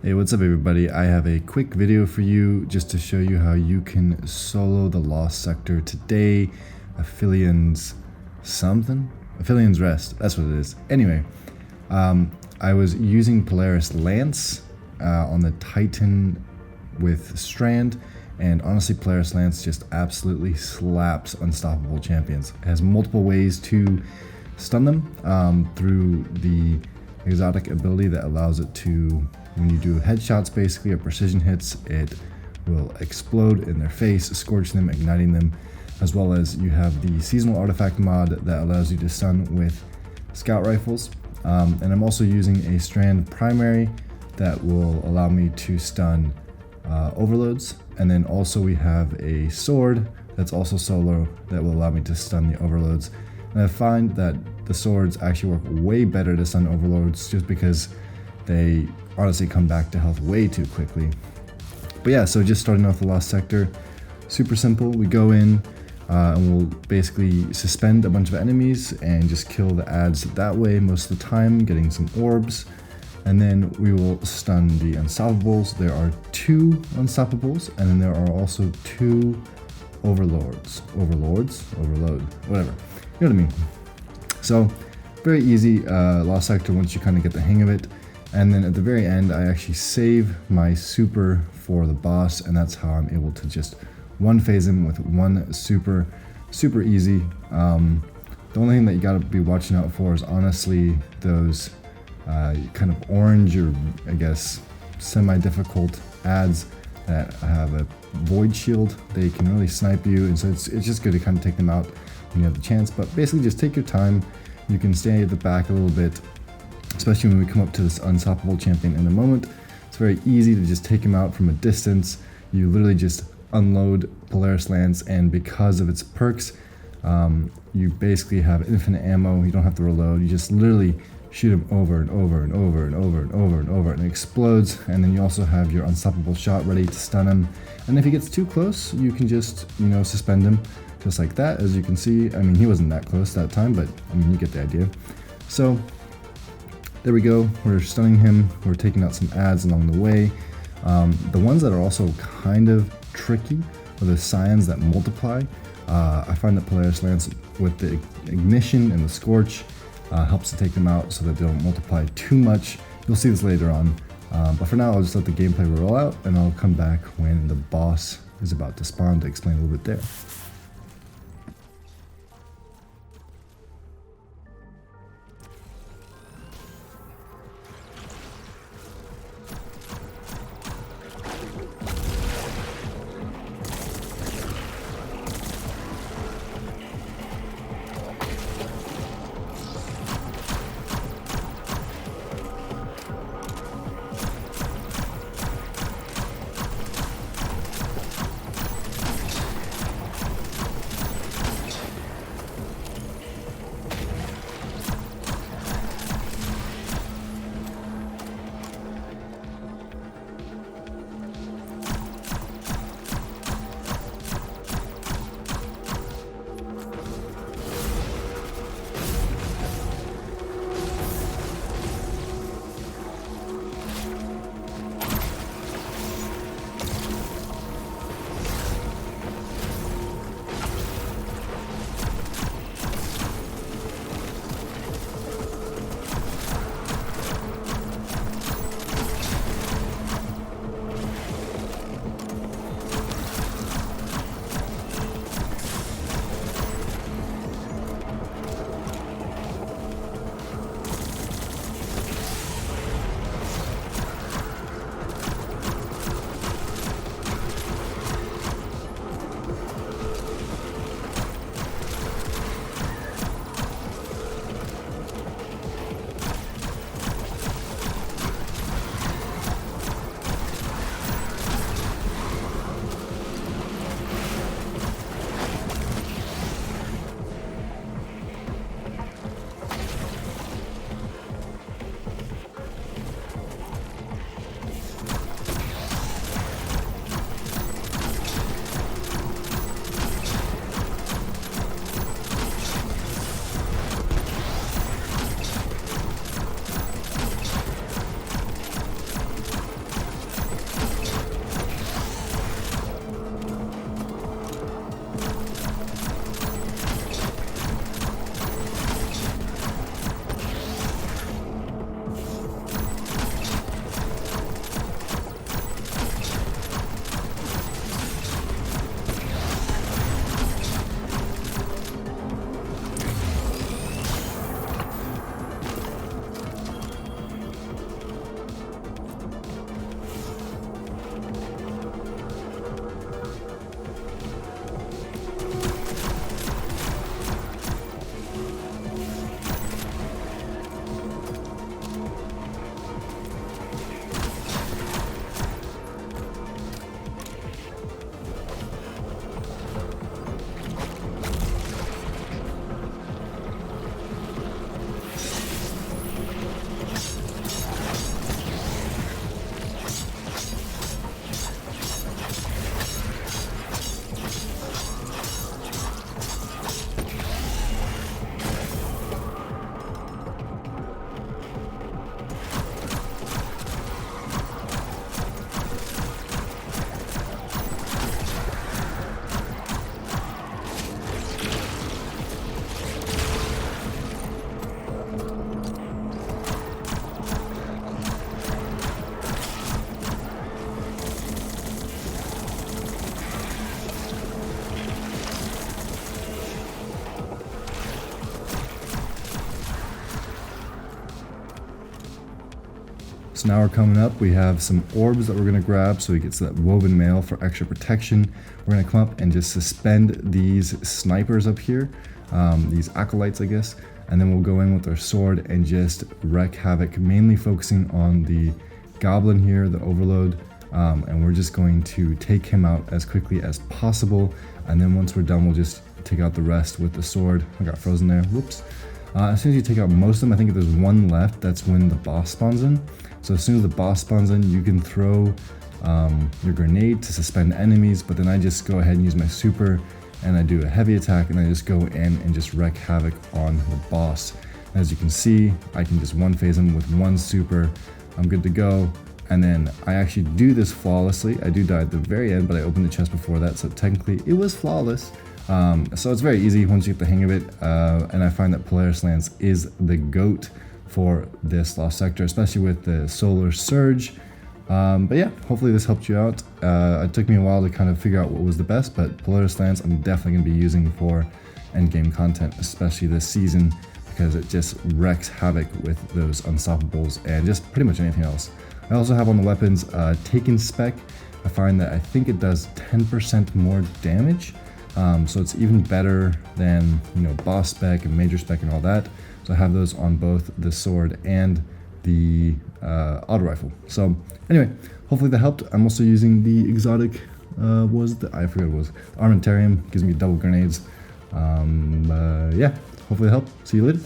Hey, what's up everybody? I have a quick video for you just to show you how you can solo the Lost Sector today. Aphelions Rest, that's what it is. Anyway, I was using Polaris Lance on the Titan with Strand, and honestly Polaris Lance just absolutely slaps unstoppable champions. It has multiple ways to stun them through the exotic ability that allows it to, when you do headshots basically or precision hits, it will explode in their face, scorching them, igniting them, as well as you have the seasonal artifact mod that allows you to stun with scout rifles. And I'm also using a Strand primary that will allow me to stun overloads, and then also we have a sword that's also solo that will allow me to stun the overloads. And I find that the swords actually work way better to stun overloads just because they honestly come back to health way too quickly. But yeah, so just starting off the Lost Sector, super simple. We go in and we'll basically suspend a bunch of enemies and just kill the adds that way most of the time, getting some orbs. And then we will stun the unstoppables. There are 2 unstoppables, and then there are also 2 overload, whatever. You know what I mean? So very easy Lost Sector once you kind of get the hang of it. And then at the very end, I actually save my super for the boss, and that's how I'm able to just one phase him with one super. Super easy. The only thing that you gotta be watching out for is honestly those kind of orange, or I guess semi-difficult adds that have a void shield. They can really snipe you, and so it's just good to kind of take them out when you have the chance. But basically just take your time. You can stay at the back a little bit, especially when we come up to this unstoppable champion in a moment. It's very easy to just take him out from a distance. You literally just unload Polaris Lance, and because of its perks, you basically have infinite ammo. You don't have to reload. You just literally shoot him over and over and over and over and over and over, and it explodes. And then you also have your unstoppable shot ready to stun him. And if he gets too close, you can just, suspend him just like that. As you can see, I mean, he wasn't that close that time, but I mean, you get the idea. So there we go. We're stunning him. We're taking out some adds along the way. The ones that are also kind of tricky are the psions that multiply. I find that Polaris Lance with the ignition and the scorch helps to take them out so that they don't multiply too much. You'll see this later on. But for now, I'll just let the gameplay roll out, and I'll come back when the boss is about to spawn to explain a little bit there. So now we're coming up, we have some orbs that we're going to grab, so he gets that woven mail for extra protection. We're going to come up and just suspend these snipers up here, these acolytes I guess, and then we'll go in with our sword and just wreak havoc, mainly focusing on the goblin here, the overload, and we're just going to take him out as quickly as possible, and then once we're done we'll just take out the rest with the sword. I got frozen there, whoops. As soon as you take out most of them, I think if there's one left, that's when the boss spawns in. So as soon as the boss spawns in, you can throw your grenade to suspend enemies, but then I just go ahead and use my super and I do a heavy attack and I just go in and just wreak havoc on the boss. As you can see, I can just one phase him with one super. I'm good to go. And then I actually do this flawlessly. I do die at the very end, but I opened the chest before that, so technically it was flawless. So it's very easy once you get the hang of it, and I find that Polaris Lance is the GOAT for this Lost Sector, especially with the Solar Surge. But yeah, hopefully this helped you out. It took me a while to kind of figure out what was the best, but Polaris Lance I'm definitely going to be using for endgame content, especially this season, because it just wreaks havoc with those unstoppables and just pretty much anything else. I also have on the weapons Taken Spec. I find that I think it does 10% more damage, so it's even better than, you know, boss spec and major spec and all that. So I have those on both the sword and the auto rifle. So anyway, hopefully that helped. I'm also using the exotic, what was it? I forget what it was. Armentarium gives me double grenades. Yeah, hopefully it helped. See you later.